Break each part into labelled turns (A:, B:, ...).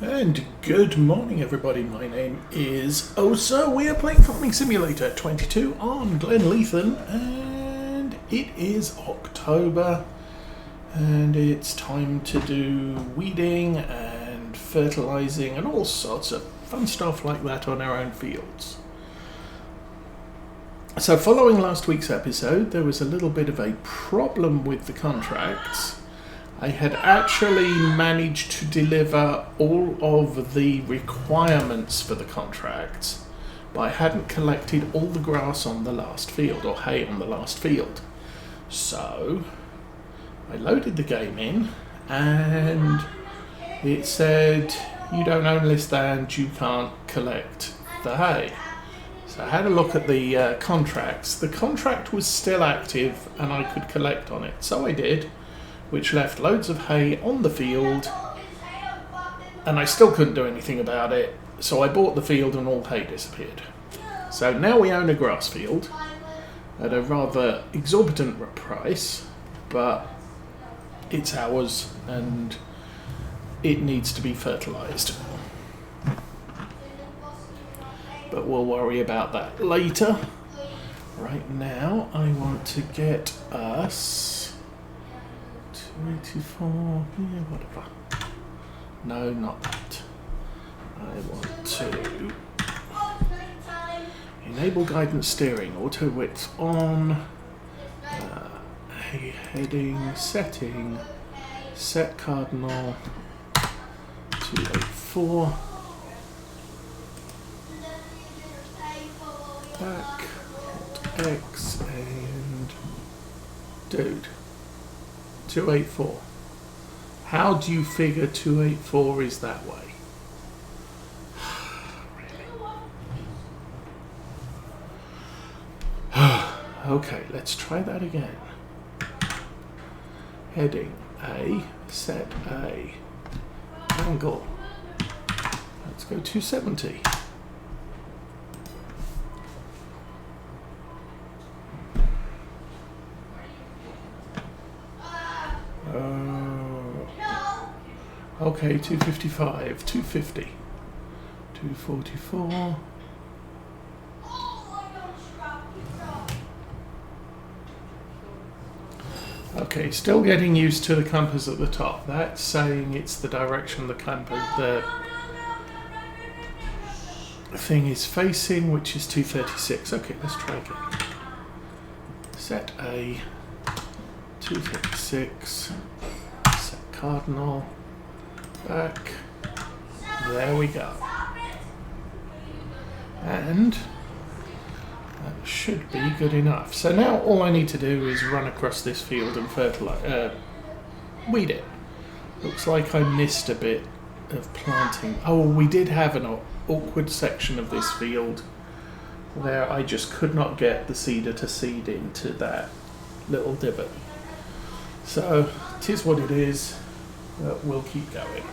A: And good morning everybody, my name is Osa. We are playing Farming Simulator 22 on Glenleathann, and it is October and it's time to do weeding and fertilising and all sorts of fun stuff like that on our own fields. So following last week's episode, there was a little bit of a problem with the contracts. I had actually managed to deliver all of the requirements for the contracts, but I hadn't collected all the grass on the last field, or hay on the last field. So I loaded the game in and it said, you don't own this land, you can't collect the hay. So I had a look at the contracts. The contract was still active and I could collect on it, so I did, which left loads of hay on the field, and I still couldn't do anything about it, so I bought the field and all hay disappeared. So now we own a grass field at a rather exorbitant price, but it's ours and it needs to be fertilised. But we'll worry about that later. Right now I want to get us 284, yeah, whatever. No, not that. I want to enable guidance steering, auto width on, heading, setting, set cardinal, 284, back, Alt X, and dude. 284. How do you figure 284 is that way? Okay, let's try that again. Heading A, set A, angle. Let's go 270. Okay, 255, 250, 244. Okay, still getting used to the compass at the top. That's saying it's the direction the compass, the thing is facing, which is 236. Okay, let's try again. Set A, 236, set cardinal. Back. There we go. And that should be good enough. So now all I need to do is run across this field and fertilize, weed it. Looks like I missed a bit of planting. Oh, we did have an awkward section of this field where I just could not get the seeder to seed into that little divot. So it is what it is. We'll keep going.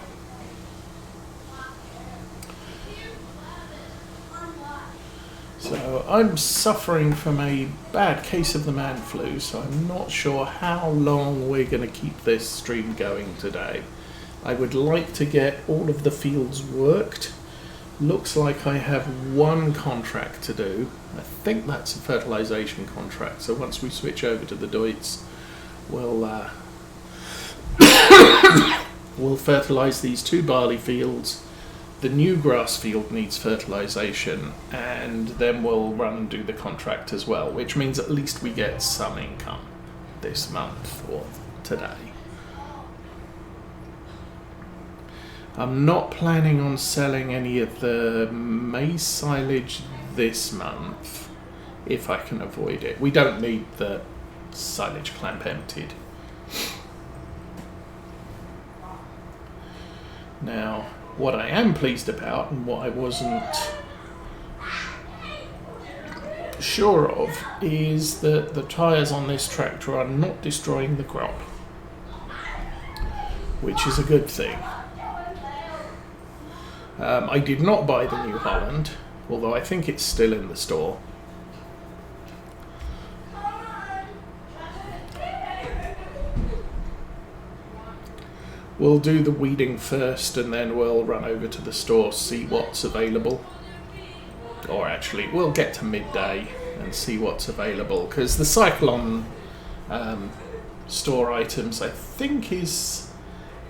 A: So I'm suffering from a bad case of the man flu, so I'm not sure how long we're going to keep this stream going today. I would like to get all of the fields worked. Looks like I have one contract to do. I think that's a fertilisation contract, so once we switch over to the Deutz, we'll we'll fertilise these two barley fields. The new grass field needs fertilisation, and then we'll run and do the contract as well, which means at least we get some income this month or today. I'm not planning on selling any of the maize silage this month, if I can avoid it. We don't need the silage clamp emptied. Now, what I am pleased about, and what I wasn't sure of, is that the tyres on this tractor are not destroying the crop, which is a good thing. I did not buy the New Holland, although I think it's still in the store. we'll do the weeding first and then we'll run over to the store, see what's available. Or actually, we'll get to midday and see what's available, because the cycle on store items, I think, is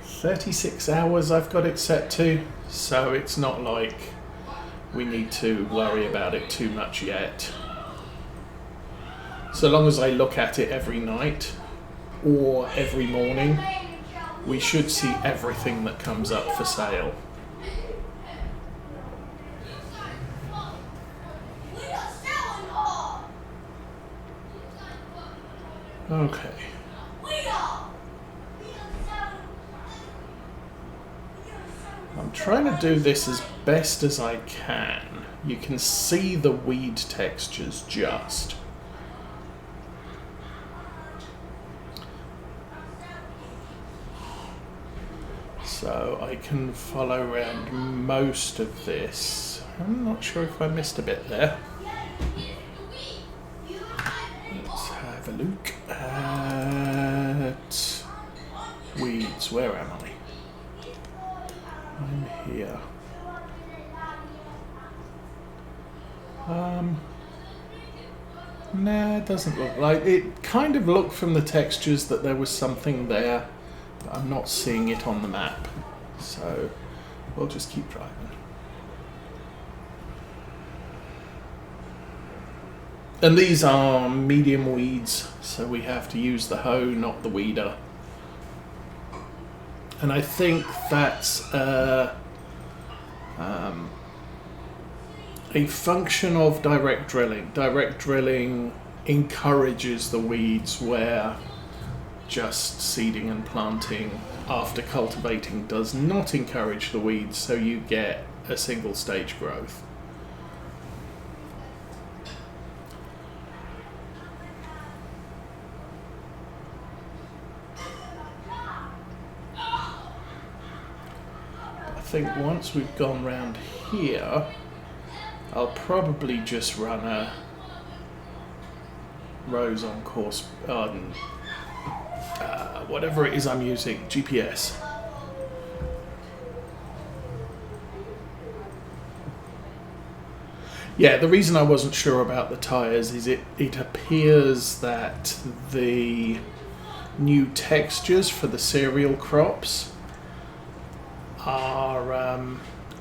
A: 36 hours I've got it set to, so it's not like we need to worry about it too much yet. So long as I look at it every night or every morning, we should see everything that comes up for sale. Okay. I'm trying to do this as best as I can. You can see the weed textures just. So I can follow around most of this. I'm not sure if I missed a bit there. Let's have a look at weeds. Where am I? I'm here. Nah, it doesn't look like it. Kind of looked from the textures that there was something there, but I'm not seeing it on the map. So we'll just keep driving. And these are medium weeds, so we have to use the hoe, not the weeder. And I think that's a function of direct drilling. Direct drilling encourages the weeds, where just seeding and planting after cultivating does not encourage the weeds, so you get a single stage growth. I think once we've gone round here, I'll probably just run a rows on course, whatever it is I'm using, GPS. Yeah, the reason I wasn't sure about the tyres is it appears that the new textures for the cereal crops are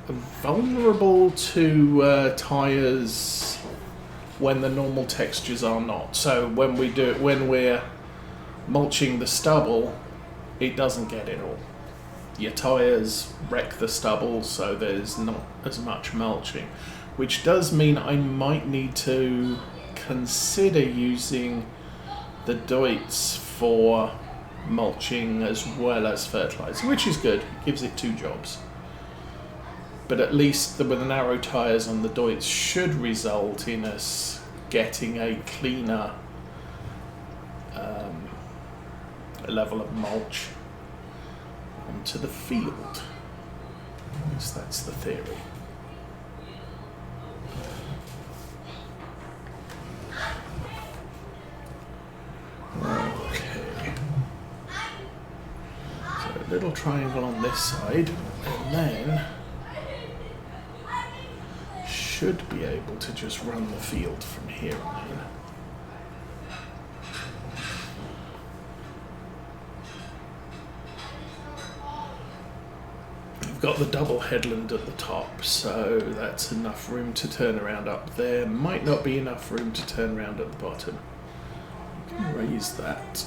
A: vulnerable to tyres when the normal textures are not. So when we're mulching the stubble, it doesn't get it all. Your tyres wreck the stubble, so there's not as much mulching, which does mean I might need to consider using the doits for mulching as well as fertilizer, which is good. It gives it two jobs. But at least with the narrow tyres on the doits should result in us getting a cleaner level of mulch onto the field. At least that's the theory. Okay. So a little triangle on this side, and then should be able to just run the field from here on in. We've got the double headland at the top, so that's enough room to turn around up there. Might not be enough room to turn around at the bottom. We can raise that.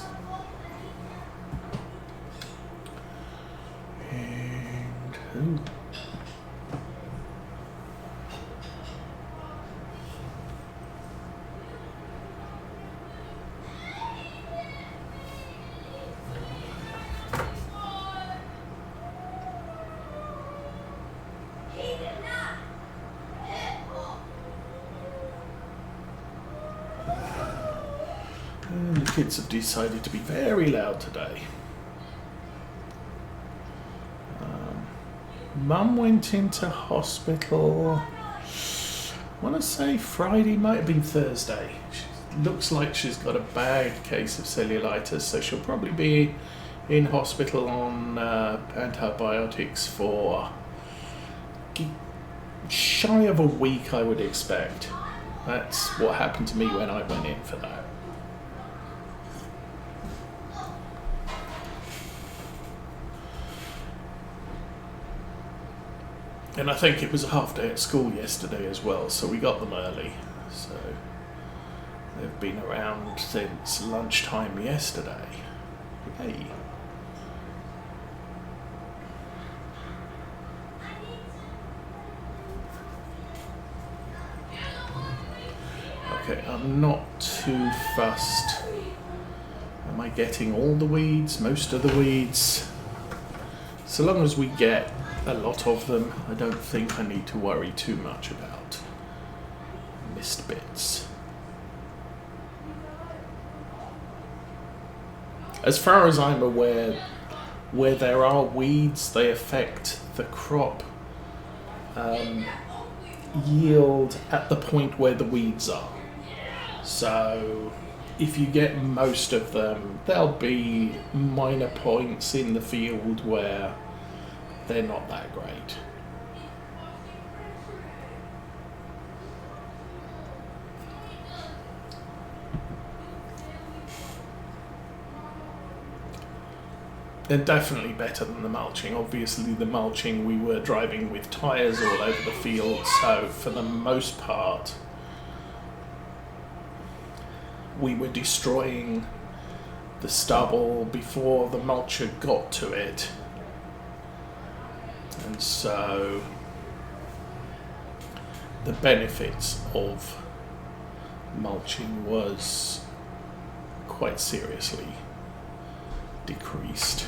A: And the kids have decided to be very loud today. Mum went into hospital, I want to say Friday, might have been Thursday. She looks like she's got a bad case of cellulitis, so she'll probably be in hospital on antibiotics for shy of a week, I would expect. That's what happened to me when I went in for that. And I think it was a half day at school yesterday as well, so we got them early. So they've been around since lunchtime yesterday. Hey. Okay, I'm not too fussed. Am I getting all the weeds, most of the weeds? So long as we get a lot of them, I don't think I need to worry too much about missed bits. As far as I'm aware, where there are weeds, they affect the crop yield at the point where the weeds are. So if you get most of them, there'll be minor points in the field where they're not that great. They're definitely better than the mulching. Obviously the mulching, we were driving with tyres all over the field, so for the most part we were destroying the stubble before the mulcher got to it. And so the benefits of mulching was quite seriously decreased.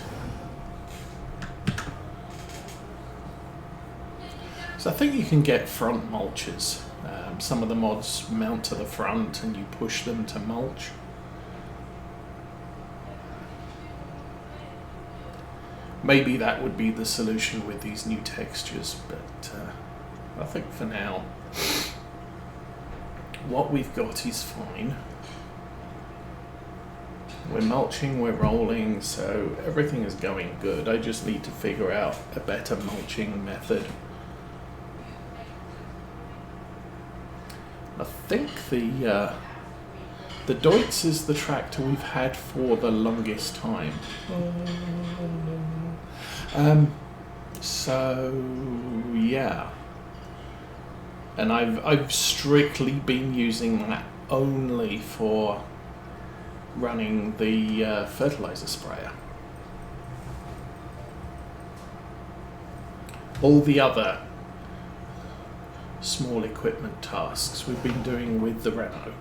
A: So I think you can get front mulches. Some of the mods mount to the front and you push them to mulch. Maybe that would be the solution with these new textures, but I think for now what we've got is fine. We're mulching, we're rolling, so everything is going good. I just need to figure out a better mulching method. I think the Deutz is the tractor we've had for the longest time. So yeah, and I've strictly been using that only for running the fertilizer sprayer. All the other small equipment tasks we've been doing with the Renault.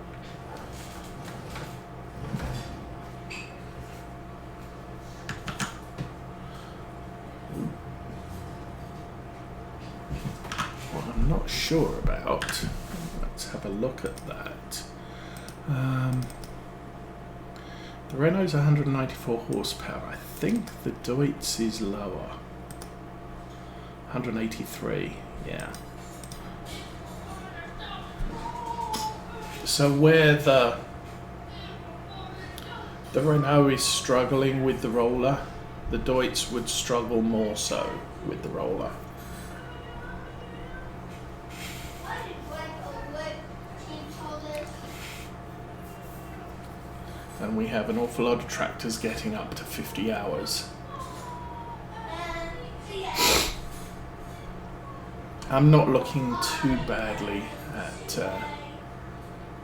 A: What I'm not sure about, let's have a look at that. The Renault's 194 horsepower. I think the Deutz is lower. 183, yeah. So where the Renault is struggling with the roller, the Deutz would struggle more so with the roller. And we have an awful lot of tractors getting up to 50 hours. I'm not looking too badly at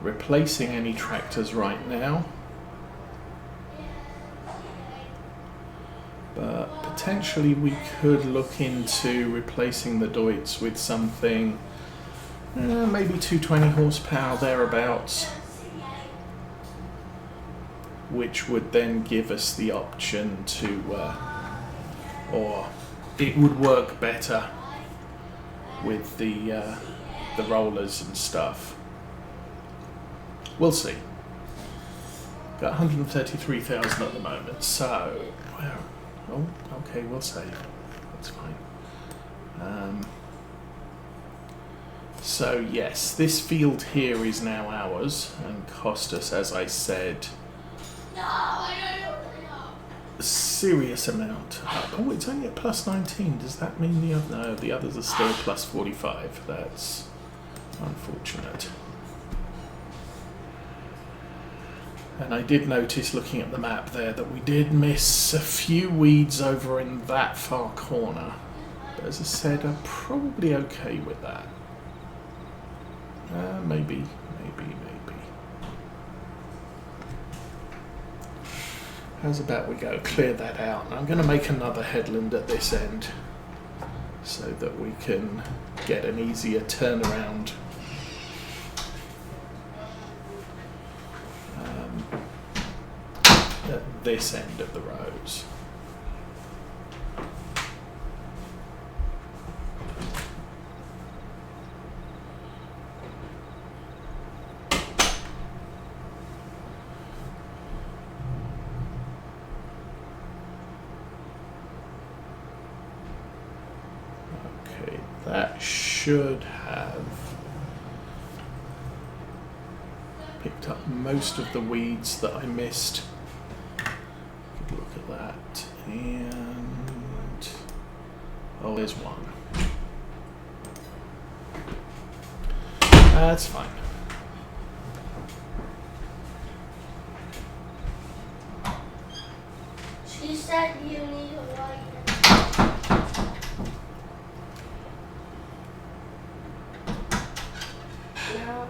A: replacing any tractors right now, but potentially we could look into replacing the Deutz with something maybe 220 horsepower thereabouts, which would then give us the option to or it would work better with the rollers and stuff. We'll see. Got 133,000 at the moment, so oh, okay, we'll save. That's fine. So yes, this field here is now ours and cost us, as I said, serious amount up. Oh, it's only at plus 19. Does that mean the other? No, the others are still plus 45. That's unfortunate. And I did notice, looking at the map there, that we did miss a few weeds over in that far corner. But as I said, I'm probably okay with that. Maybe. How's about we go clear that out? And I'm going to make another headland at this end so that we can get an easier turnaround. At this end of the roads. Okay, that should have picked up most of the weeds that I missed. Look at that, and oh, there's one. That's fine.
B: She said you need a light. No.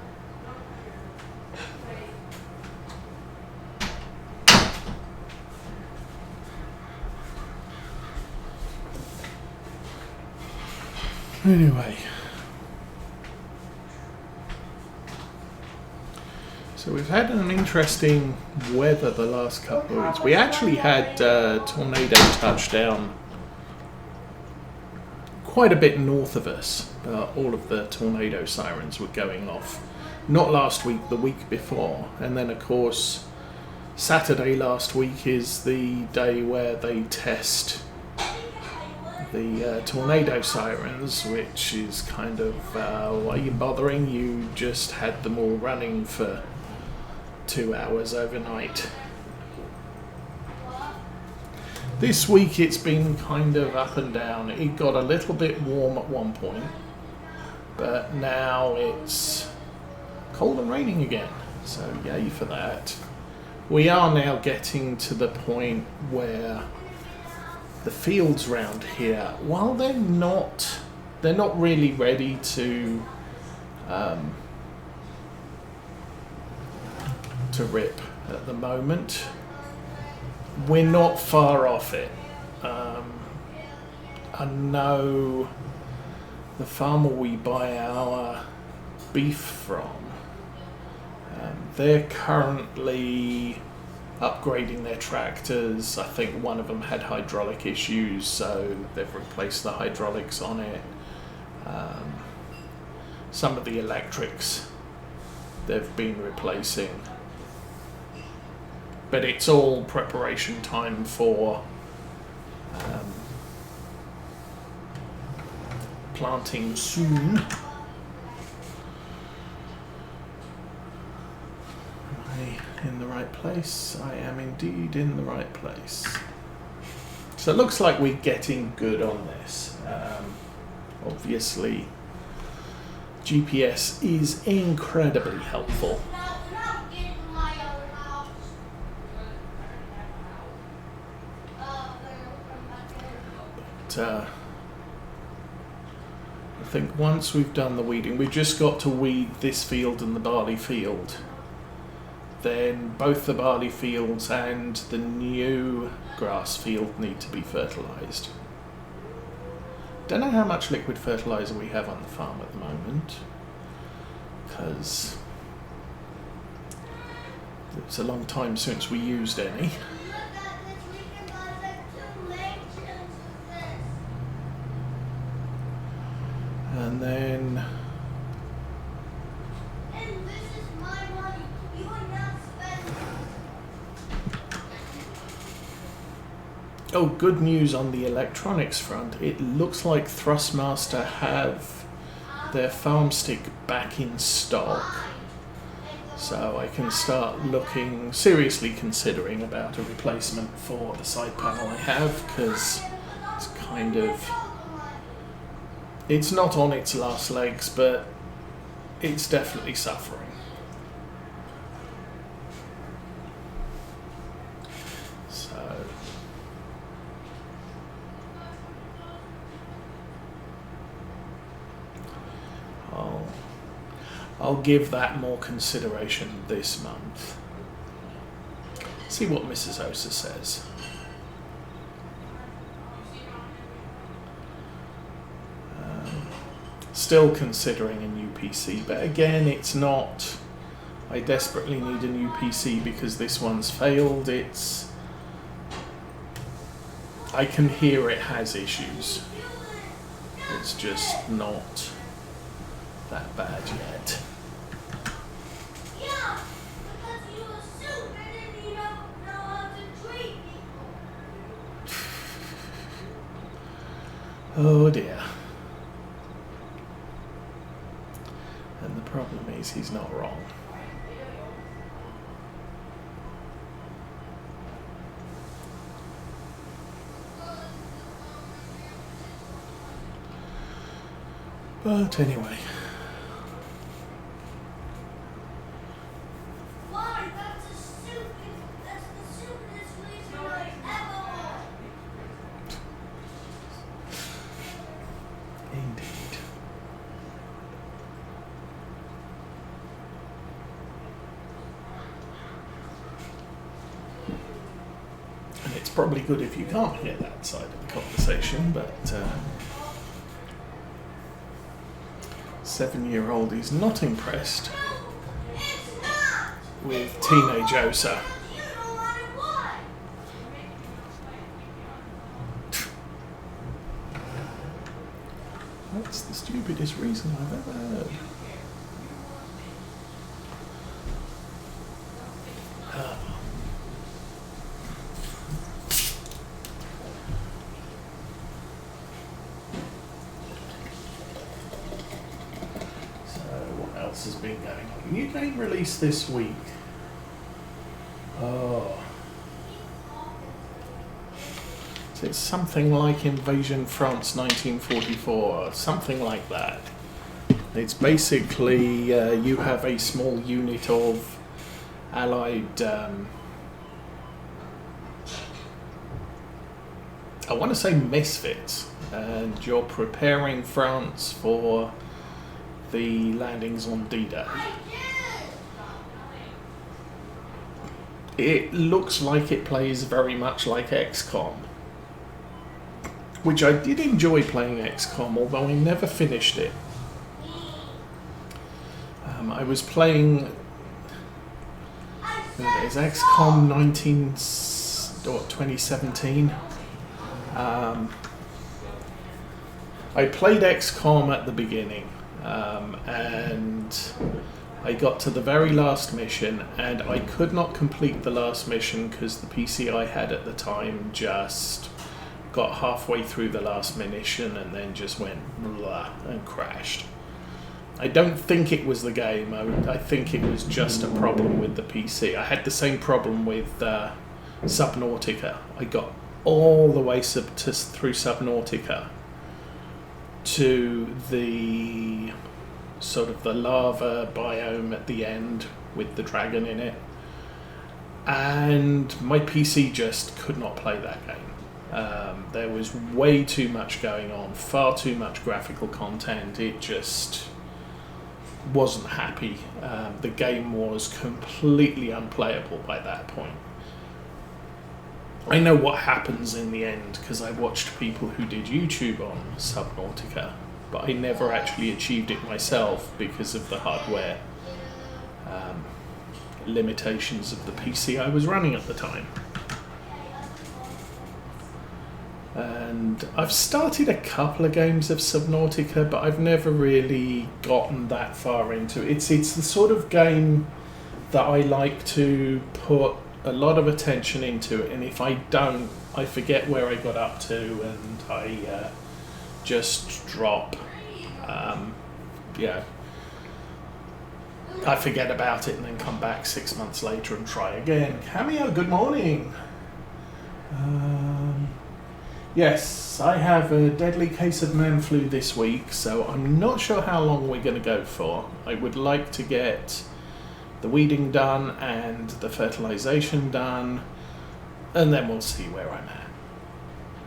A: Anyway, so we've had an interesting weather the last couple of weeks. We actually had tornado touchdown quite a bit north of us. All of the tornado sirens were going off. Not last week, the week before. And then, of course, Saturday last week is the day where they test the tornado sirens, which is kind of, why are you bothering? You just had them all running for 2 hours overnight. This week it's been kind of up and down. It got a little bit warm at one point, but now it's cold and raining again. So yay for that. We are now getting to the point where the fields round here, while they're not really ready to rip at the moment. We're not far off it. I know the farmer we buy our beef from, they're currently upgrading their tractors. I think one of them had hydraulic issues, so they've replaced the hydraulics on it. Some of the electrics they've been replacing. But it's all preparation time for planting soon. In the right place? I am indeed in the right place. So it looks like we're getting good on this. Obviously, GPS is incredibly helpful. But I think once we've done the weeding, we've just got to weed this field and the barley field. Then both the barley fields and the new grass field need to be fertilised. Don't know how much liquid fertiliser we have on the farm at the moment, because it's a long time since we used any. And then oh, good news on the electronics front. It looks like Thrustmaster have their farm stick back in stock. So I can start looking, seriously considering about a replacement for the side panel I have, because it's kind of, it's not on its last legs, but it's definitely suffering. So I'll give that more consideration this month. See what Mrs. Osa says. Still considering a new PC, but again, it's not. I desperately need a new PC because this one's failed. I can hear it has issues. It's just not that bad yet.
B: Yeah, because you assume and then you don't know how to treat people.
A: Oh dear. And the problem is he's not wrong. But anyway.
B: Why? That's the stupidest reason I ever heard.
A: Indeed. And it's probably good if you can't hear that side of the conversation, but 7-year-old is not impressed
B: It's not.
A: with teenage Osa.
B: You know what it was.
A: That's the stupidest reason I've ever heard. So, what else has been going on? New game released this week. Oh. So it's something like Invasion France 1944, something like that. It's basically you have a small unit of Allied, I want to say misfits, and you're preparing France for the landings on D-Day. It looks like it plays very much like XCOM, which I did enjoy playing XCOM, although I never finished it. I was playing there's XCOM 2017. I played XCOM at the beginning, and I got to the very last mission, and I could not complete the last mission because the PC I had at the time just got halfway through the last mission and then just went blah and crashed. I don't think it was the game. I think it was just a problem with the PC. I had the same problem with Subnautica. I got all the way through Subnautica to the sort of the lava biome at the end with the dragon in it, and my PC just could not play that game. There was way too much going on, far too much graphical content. It just wasn't happy. The game was completely unplayable by that point. I know what happens in the end because I watched people who did YouTube on Subnautica, but I never actually achieved it myself because of the hardware limitations of the PC I was running at the time. And I've started a couple of games of Subnautica, but I've never really gotten that far into it. It's the sort of game that I like to put a lot of attention into it, and if I don't, I forget where I got up to, and I just drop. I forget about it and then come back 6 months later and try again. Cameo, good morning. Yes, I have a deadly case of man flu this week, so I'm not sure how long we're going to go for. I would like to get the weeding done and the fertilisation done, and then we'll see where I'm at.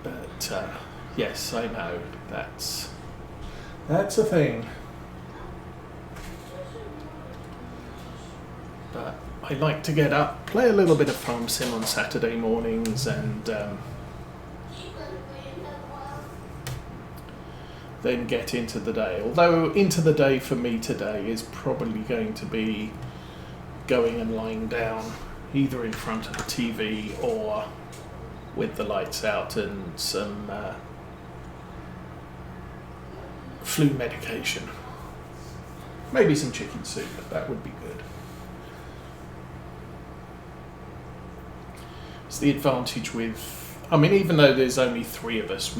A: But yes, I know that's a thing. But I like to get up, play a little bit of farm sim on Saturday mornings, and then get into the day. Although into the day for me today is probably going to be going and lying down either in front of the TV or with the lights out and some flu medication. Maybe some chicken soup, that would be good. It's the advantage with, I mean, even though there's only 3 of us,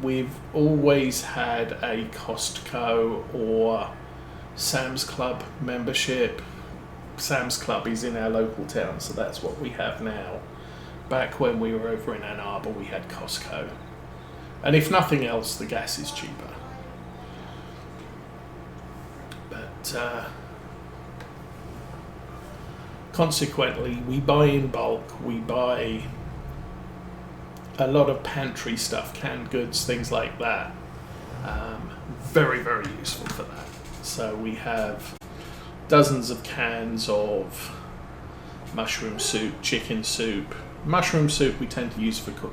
A: we've always had a Costco or Sam's Club membership. Sam's Club is in our local town, so that's what we have now. Back when we were over in Ann Arbor, we had Costco. And if nothing else, the gas is cheaper. But consequently, we buy in bulk, we buy a lot of pantry stuff, canned goods, things like that. Very, very useful for that. So we have dozens of cans of mushroom soup, chicken soup. Mushroom soup we tend to use for cooking.